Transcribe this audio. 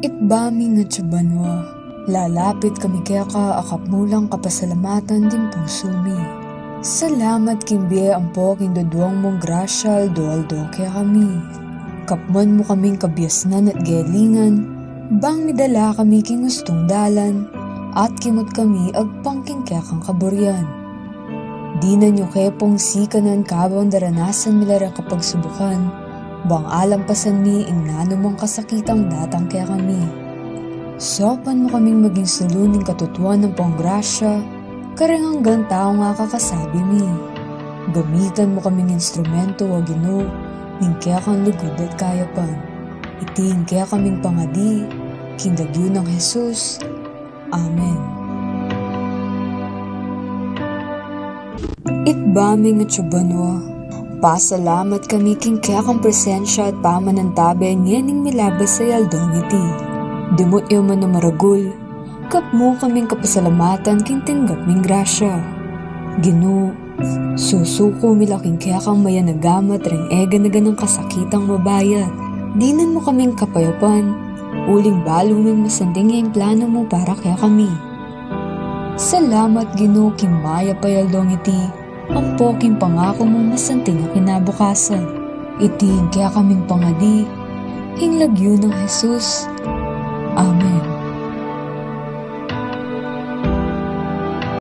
Itbami nga tsubanwa, lalapit kami kaya ka akapmulang kapasalamatan din puso mi. Salamat kimbiye ampo king dodwang mong grasya aldo kaya kami. Kapman mo kaming kabyasnan at galingan, bang midala kami king gustong dalan, at kimot kami agpangking kaya kang kaburyan. Di na nyo kepong sikanan kabang daranasan milara kapag subukan, bang alampasan mi ing nanumang kasakitang datang kaya kami. Sopan mo kaming maging suluning katutuan ng panggrasya, kareng hanggang tao nga kakasabi mi. Gamitan mo kaming instrumento o Ginoo, ning kaya kang lugod at kayapan. Iting kaya kaming pangadi, kindagyo ng Jesus. Amen. Itbami nga tsubanwa, pasalamat kami king kaya kang presensya at pamanantabi nganing milabas sa yaldong iti. Dimot yaw man na maragul, kapmo kaming kapasalamatan king tinggap ming grasya. Ginoo, susuko milaking kaya kang mayanagamat ring ega-naga ng kasakitang mabayat. Dinan mo kaming kapayapan, uling balo ming masanding yung plano mo para kaya kami. Salamat Ginoo king maya payaldong iti, ang poking pangako mong masanting ang kinabukasan. Iting kaya kaming pangadi, ing lagyo ng Jesus. Amen.